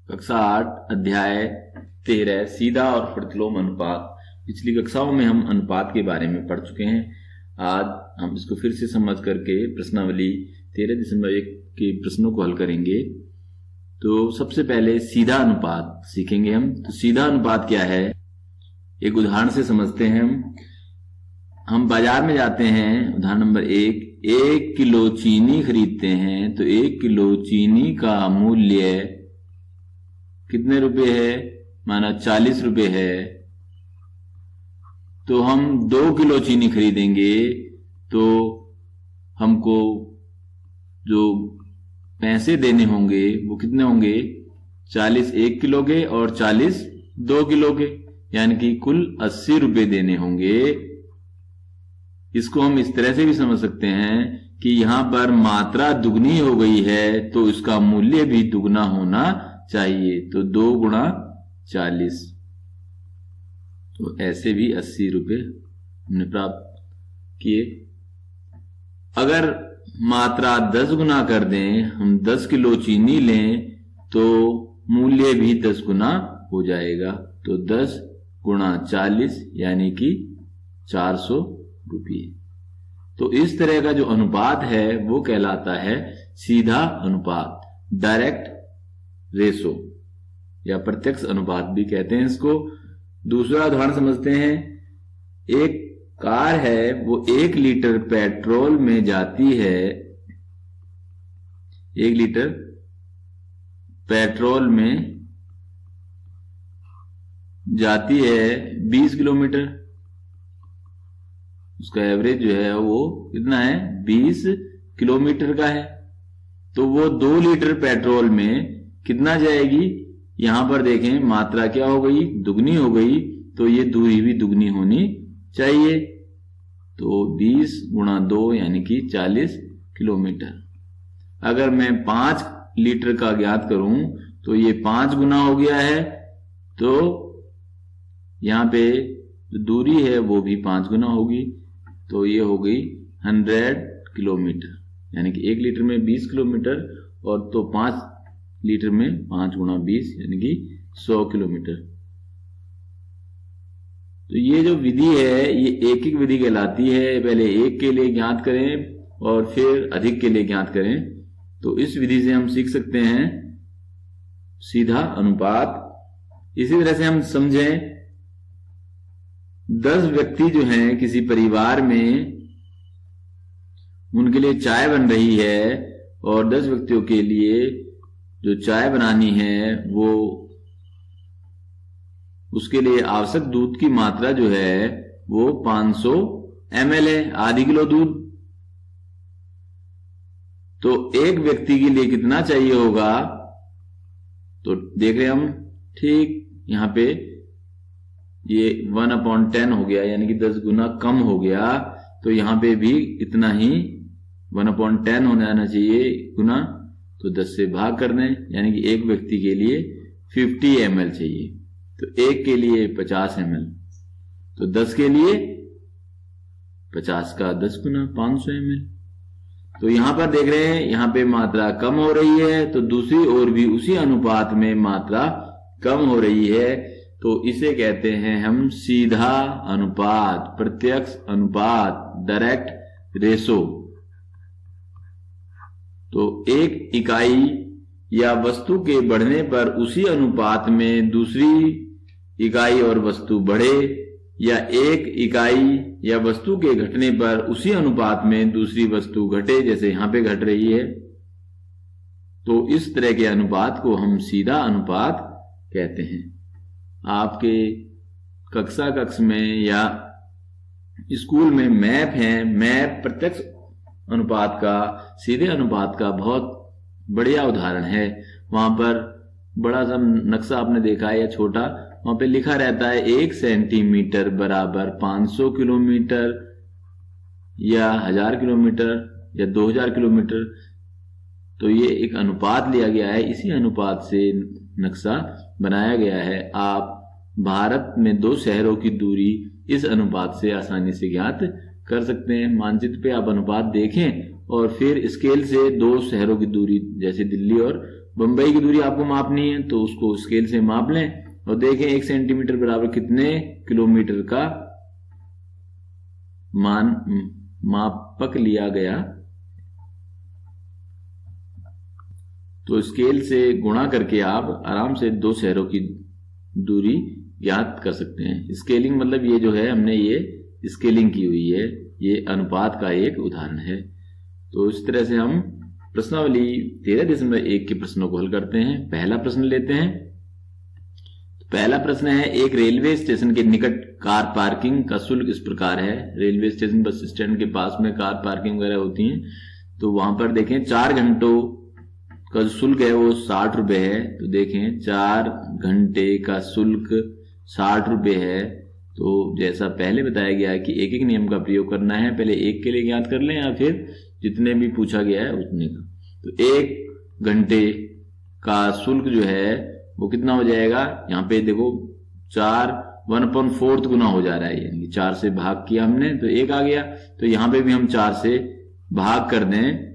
कक्षा 8 अध्याय 13 सीधा और प्रतिलोम अनुपात। पिछली कक्षाओं में हम अनुपात के बारे में पढ़ चुके हैं। आज हम इसको फिर से समझ करके प्रश्नावली 13.1 के प्रश्नों को हल करेंगे। तो सबसे पहले सीधा अनुपात सीखेंगे हम। तो सीधा अनुपात क्या है, एक उदाहरण से समझते हैं। हम बाजार में जाते हैं, उदाहरण नंबर 1 किलो चीनी खरीदते हैं। तो 1 किलो चीनी का मूल्य कितने रुपए है, माना 40 रुपए है। तो हम 2 किलो चीनी खरीदेंगे तो हमको जो पैसे देने होंगे वो कितने होंगे, 40 1 किलो के और 40 2 किलो के, यानी कि कुल 80 रुपए देने होंगे। इसको हम इस तरह से भी समझ सकते हैं कि यहां पर मात्रा दुगनी हो गई है तो इसका मूल्य भी दुगना होना चाहिए। तो 2 गुणा 40, तो ऐसे भी 80 रुपए हमने प्राप्त किए। अगर मात्रा 10 गुना कर दें, हम 10 किलो चीनी लें तो मूल्य भी 10 गुना हो जाएगा। तो 10 गुणा 40 यानी कि 400 रुपये। तो इस तरह का जो अनुपात है वो कहलाता है सीधा अनुपात, डायरेक्ट रेशो या प्रत्यक्ष अनुपात भी कहते हैं इसको। दूसरा उदाहरण समझते हैं। एक कार है, वो 1 लीटर पेट्रोल में जाती है। 1 लीटर पेट्रोल में जाती है 20 किलोमीटर। उसका एवरेज जो है वो कितना है, 20 किलोमीटर का है। तो वो 2 लीटर पेट्रोल में कितना जाएगी, यहां पर देखें मात्रा क्या हो गई, दुगनी हो गई। तो ये दूरी भी दुगनी होनी चाहिए। तो 20 गुणा 2 यानी कि 40 किलोमीटर। अगर मैं 5 लीटर का ज्ञात करूं तो ये 5 गुना हो गया है। तो यहां पे जो दूरी है वो भी 5 गुना होगी। तो ये हो गई 100 किलोमीटर, यानी कि 1 लीटर में 20 किलोमीटर और तो 5 लीटर में 5 गुणा 20 यानी कि 100 किलोमीटर। तो ये जो विधि है ये एक एक विधि कहलाती है। पहले एक के लिए ज्ञात करें और फिर अधिक के लिए ज्ञात करें। तो इस विधि से हम सीख सकते हैं सीधा अनुपात। इसी तरह से हम समझें, 10 व्यक्ति जो हैं किसी परिवार में, उनके लिए चाय बन रही है और 10 व्यक्तियों के लिए जो चाय बनानी है वो उसके लिए आवश्यक दूध की मात्रा जो है वो 500 ml है, आधी किलो दूध। तो एक व्यक्ति के लिए कितना चाहिए होगा, तो देख रहे हम ठीक यहां पे ये 1/10 हो गया, यानी कि 10 गुना कम हो गया। तो यहां पे भी इतना ही 1/10 होने आना चाहिए गुना। तो 10 से भाग कर दें, यानी कि एक व्यक्ति के लिए 50 ml चाहिए। तो एक के लिए 50 ml, तो 10 के लिए 50 का 10 गुना 500 ml। तो यहां पर देख रहे हैं यहां पे मात्रा कम हो रही है, तो दूसरी ओर भी उसी अनुपात में मात्रा कम हो रही है। तो इसे कहते हैं हम सीधा अनुपात, प्रत्यक्ष अनुपात, डायरेक्ट रेशो। तो एक इकाई या वस्तु के बढ़ने पर उसी अनुपात में दूसरी इकाई और वस्तु बढ़े, या एक इकाई या वस्तु के घटने पर उसी अनुपात में दूसरी वस्तु घटे, जैसे यहां पे घट रही है। तो इस तरह के अनुपात को हम सीधा अनुपात कहते हैं। आपके कक्ष में या स्कूल में मैप है, मैप प्रत्यक्ष अनुपात का, सीधे अनुपात का बहुत बढ़िया उदाहरण है। वहां पर बड़ा सा नक्शा आपने देखा है या छोटा, वहां पे लिखा रहता है 1 सेंटीमीटर बराबर 500 किलोमीटर या 1000 किलोमीटर या 2000 किलोमीटर। तो ये एक अनुपात लिया गया है, इसी अनुपात से नक्शा बनाया गया है। आप भारत में 2 शहरों की दूरी इस अनुपात से आसानी से ज्ञात कर सकते हैं। मानचित्र पे आप अनुपात देखें और फिर स्केल से 2 शहरों की दूरी, जैसे दिल्ली और बंबई की दूरी आपको मापनी है तो उसको स्केल से माप लें और देखें 1 सेंटीमीटर बराबर कितने किलोमीटर का मापक लिया गया। तो स्केल से गुणा करके आप आराम से 2 शहरों की दूरी ज्ञात कर सकते हैं। स्केलिंग मतलब ये जो है हमने ये स्केलिंग की हुई है, ये अनुपात का एक उदाहरण है। तो इस तरह से हम प्रश्नावली 13.1 के प्रश्नों को हल करते हैं। पहला प्रश्न लेते हैं। तो पहला प्रश्न है, एक रेलवे स्टेशन के निकट कार पार्किंग का शुल्क इस प्रकार है। रेलवे स्टेशन बस स्टैंड के पास में कार पार्किंग वगैरह होती हैं, तो वहां पर देखें 4 घंटों का जो शुल्क है वो 60 रुपए है। तो देखें 4 घंटे का शुल्क 60 रुपए है। तो जैसा पहले बताया गया है कि एक एक नियम का प्रयोग करना है, पहले एक के लिए ज्ञात कर लें या फिर जितने भी पूछा गया है उतने का। तो 1 घंटे का शुल्क जो है वो कितना हो जाएगा, यहाँ पे देखो 1/4 गुना हो जा रहा है, यानी 4 से भाग किया हमने तो 1 आ गया। तो यहाँ पे भी हम 4 से भाग कर दें,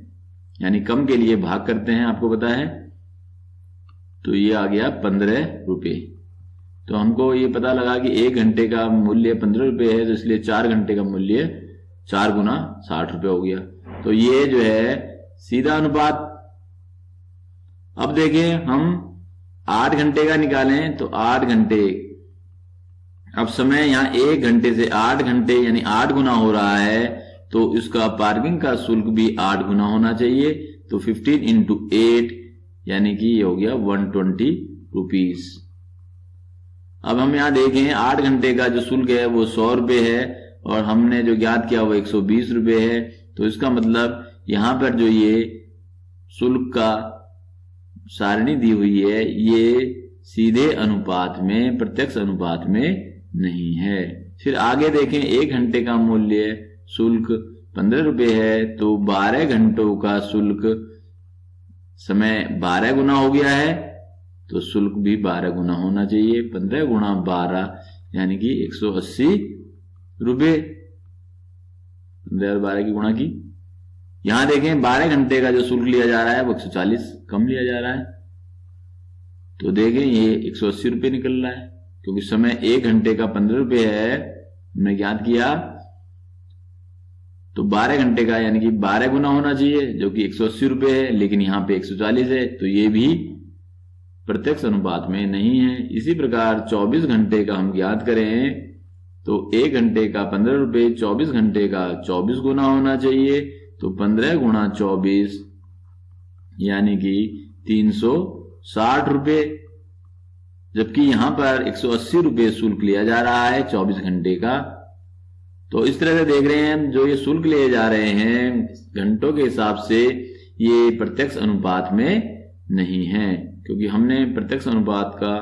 यानी कम के लिए भाग करते हैं, आपको पता है। तो ये आ गया 15 रुपए। तो हमको ये पता लगा कि 1 घंटे का मूल्य 15 रुपए है, तो इसलिए 4 घंटे का मूल्य 4 गुना 60 रुपए हो गया। तो ये जो है सीधा अनुपात। अब देखें हम 8 घंटे का निकालें तो 8 घंटे, अब समय यहाँ 1 घंटे से 8 घंटे यानी 8 गुना हो रहा है, तो इसका पार्किंग का शुल्क भी 8 गुना होना चाहिए। तो 15 into 8 यानी कि ये हो गया 120 रुपीज। अब हम यहाँ देखें 8 घंटे का जो शुल्क है वो 100 रुपए है और हमने जो ज्ञात किया वो 120 रुपए है। तो इसका मतलब यहां पर जो ये शुल्क का सारणी दी हुई है ये सीधे अनुपात में, प्रत्यक्ष अनुपात में नहीं है। फिर आगे देखें 1 घंटे का मूल्य शुल्क 15 रुपए है, तो 12 घंटों का शुल्क समय 12 गुना हो गया है, तो शुल्क भी 12 गुना होना चाहिए। 15 गुणा 12 यानी कि 180 रुपए। 15 और 12 की गुणा की। यहां देखें 12 घंटे का जो शुल्क लिया जा रहा है वो 140 कम लिया जा रहा है, तो देखें ये 180 रुपए निकल रहा है, क्योंकि समय 1 घंटे का 15 रुपए है, हमने ज्ञात किया। तो 12 घंटे का यानी कि 12 गुना होना चाहिए, जो कि 180 रुपए है, लेकिन यहाँ पे 140 है, तो ये भी प्रत्यक्ष अनुपात में नहीं है। इसी प्रकार 24 घंटे का हम ज्ञात करें तो 1 घंटे का 15 रुपए, 24 घंटे का 24 गुना होना चाहिए। तो 15 गुणा 24 यानी कि 360 रुपए, जबकि यहां पर 180 रुपए शुल्क लिया जा रहा है 24 घंटे का। तो इस तरह से देख रहे हैं जो ये शुल्क लिए जा रहे हैं घंटों के हिसाब से, ये प्रत्यक्ष अनुपात में नहीं है, क्योंकि हमने प्रत्यक्ष अनुपात का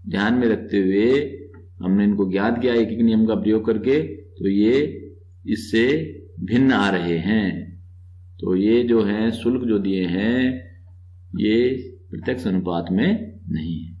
ध्यान में रखते हुए हमने इनको ज्ञात किया एक एक नियम का प्रयोग करके, तो ये इससे भिन्न आ रहे हैं। तो ये जो है शुल्क जो दिए हैं ये प्रत्यक्ष अनुपात में नहीं है।